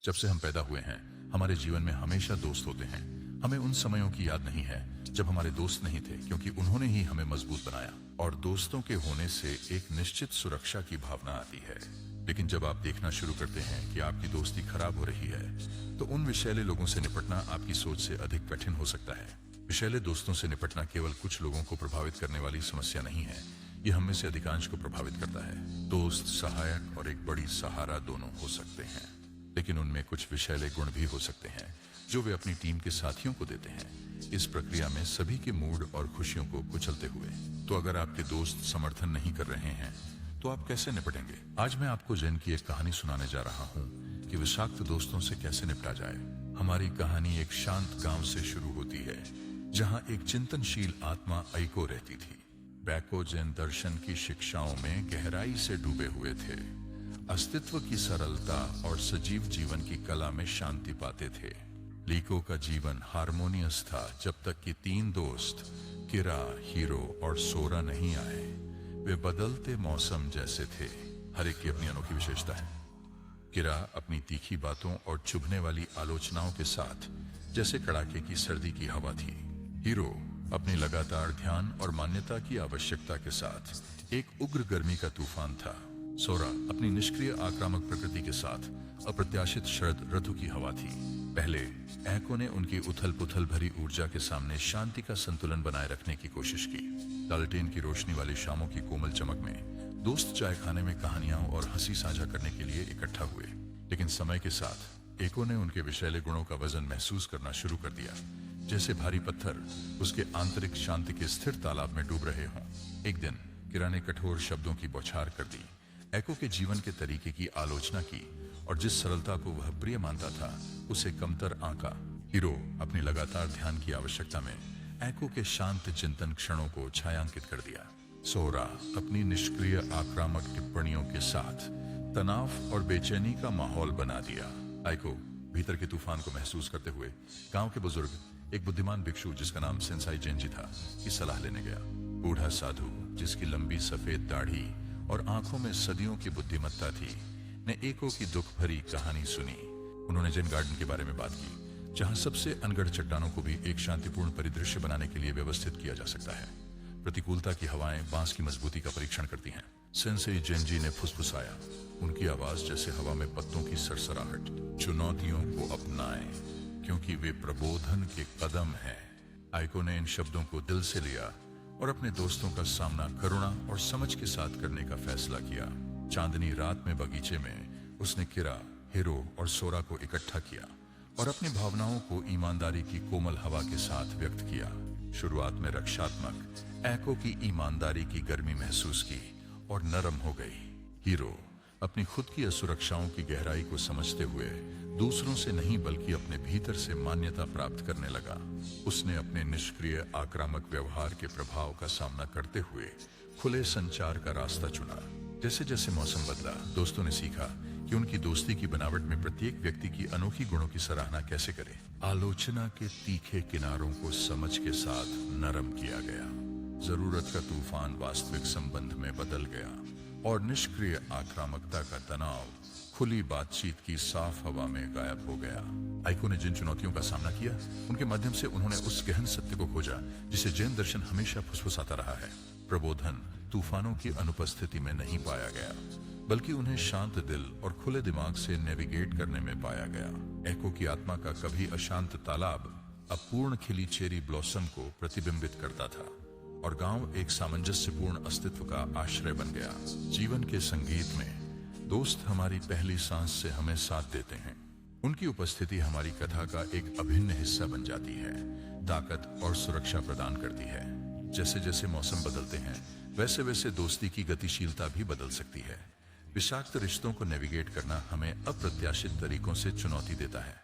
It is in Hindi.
जब से हम पैदा हुए हैं हमारे जीवन में हमेशा दोस्त होते हैं। हमें उन समयों की याद नहीं है जब हमारे दोस्त नहीं थे, क्योंकि उन्होंने ही हमें मजबूत बनाया। और दोस्तों के होने से एक निश्चित सुरक्षा की भावना आती है। लेकिन जब आप देखना शुरू करते हैं कि आपकी दोस्ती खराब हो रही है, तो उन विषैले लोगों से निपटना आपकी सोच से अधिक कठिन हो सकता है। विषैले दोस्तों से निपटना केवल कुछ लोगों को प्रभावित करने वाली समस्या नहीं है, ये हम में से अधिकांश को प्रभावित करता है। दोस्त सहायक और एक बड़ी सहारा दोनों हो सकते हैं, लेकिन उनमें कुछ विषैले गुण भी हो सकते हैं जो वे अपनी टीम के साथियों को देते हैं, इस प्रक्रिया में सभी के मूड और खुशियों को कुचलते हुए। तो अगर आपके दोस्त समर्थन नहीं कर रहे हैं तो आप कैसे निपटेंगे? आज मैं आपको जेन की एक कहानी सुनाने जा रहा हूँ कि विषाक्त दोस्तों से कैसे निपटा जाए। हमारी कहानी एक शांत गांव से शुरू होती है, जहाँ एक चिंतनशील आत्मा आइको रहती थी। बैको जैन दर्शन की शिक्षाओं में गहराई से डूबे हुए थे, अस्तित्व की सरलता और सजीव जीवन की कला में शांति पाते थे। लीको का जीवन हारमोनियस था जब तक कि तीन दोस्त किरा, हीरो और सोरा नहीं आए। वे बदलते मौसम जैसे थे, हर एक की अपनी अनोखी विशेषता है। किरा अपनी तीखी बातों और चुभने वाली आलोचनाओं के साथ जैसे कड़ाके की सर्दी की हवा थी। हीरो अपनी लगातार ध्यान और मान्यता की आवश्यकता के साथ एक उग्र गर्मी का तूफान था। सोरा अपनी निष्क्रिय आक्रामक प्रकृति के साथ अप्रत्याशित शरद ऋतु की हवा थी। पहले एको ने उनकी उथल पुथल भरी ऊर्जा के सामने शांति का संतुलन बनाए रखने की कोशिश की। लालटेन की रोशनी वाली शामों की कोमल चमक में दोस्त चाय खाने में कहानियां और हंसी साझा करने के लिए इकट्ठा हुए। लेकिन समय के साथ एको ने उनके विषैले गुणों का वजन महसूस करना शुरू कर दिया, जैसे भारी पत्थर उसके आंतरिक शांति के स्थिर तालाब में डूब रहे हों। एक दिन किरा ने कठोर शब्दों की बौछार कर दी, एको के जीवन के तरीके की आलोचना की और जिस सरलता को वह प्रिय मानता था उसे कमतर आंका। हीरो अपनी लगातार ध्यान की आवश्यकता में एको के शांत चिंतन क्षणों को छायांकित कर दिया। सोरा अपनी निष्क्रिय आक्रामक टिप्पणियों के साथ तनाव और बेचैनी का माहौल बना दिया। एको भीतर के तूफान को महसूस करते हुए गांव के बुजुर्ग, एक बुद्धिमान भिक्षु जिसका नाम सेंसाई जेनजी था, की सलाह लेने गया। बूढ़ा साधु जिसकी लंबी सफेद दाढ़ी और आंखों में सदियों की बुद्धिमत्ता थी, ने एको की दुख भरी कहानी सुनी। उन्होंने जेन गार्डन के बारे में बात की, जहां सबसे अनगढ़ चट्टानों को भी एक शांतिपूर्ण परिदृश्य बनाने के लिए व्यवस्थित किया जा सकता है। प्रतिकूलता की हवाएं बांस की मजबूती का परीक्षण करती हैं। सेंसेई जेनजी ने फुसफुसाया, उनकी आवाज जैसे हवा में पत्तों की सरसराहट। चुनौतियों को अपनाएं, क्योंकि वे प्रबोधन के कदम हैं। आइको ने इन शब्दों को दिल से लिया और अपने दोस्तों का सामना करुणा और समझ के साथ करने का फैसला किया। चांदनी रात में बगीचे में उसने किरा, हीरो और सोरा को इकट्ठा किया और अपनी भावनाओं को ईमानदारी की कोमल हवा के साथ व्यक्त किया। शुरुआत में रक्षात्मक एको की ईमानदारी की गर्मी महसूस की और नरम हो गई। हीरो अपनी खुद की असुरक्षाओं की गहराई को समझते हुए दूसरों से नहीं बल्कि अपने भीतर से मान्यता प्राप्त करने लगा। उसने अपने निष्क्रिय आक्रामक व्यवहार के प्रभाव का सामना करते हुए खुले संचार का रास्ता चुना। जैसे जैसे मौसम बदला, दोस्तों ने सीखा कि उनकी दोस्ती की बनावट में प्रत्येक व्यक्ति की अनोखी गुणों की सराहना कैसे करें। आलोचना के तीखे किनारों को समझ के साथ नरम किया गया। जरूरत का तूफान वास्तविक संबंध में बदल गया और निष्क्रिय आक्रामकता का तनाव खुली बातचीत की साफ हवा में गायब हो गया। आइको ने जिन चुनौतियों का सामना किया, उनके माध्यम से उन्होंने उस गहन सत्य को खोजा जिसे जैन दर्शन हमेशा फुसफुसाता रहा है। प्रबोधन तूफानों की अनुपस्थिति में नहीं पाया गया, बल्कि उन्हें शांत दिल और खुले दिमाग से नेविगेट करने में पाया गया। एको की आत्मा का कभी अशांत तालाब अब पूर्ण खिली चेरी ब्लॉसम को प्रतिबिंबित करता था और गांव एक सामंजस्यपूर्ण अस्तित्व का आश्रय बन गया। जीवन के संगीत में दोस्त हमारी पहली सांस से हमें साथ देते हैं। उनकी उपस्थिति हमारी कथा का एक अभिन्न हिस्सा बन जाती है, ताकत और सुरक्षा प्रदान करती है। जैसे जैसे मौसम बदलते हैं, वैसे वैसे दोस्ती की गतिशीलता भी बदल सकती है। विषाक्त रिश्तों को नेविगेट करना हमें अप्रत्याशित तरीकों से चुनौती देता है।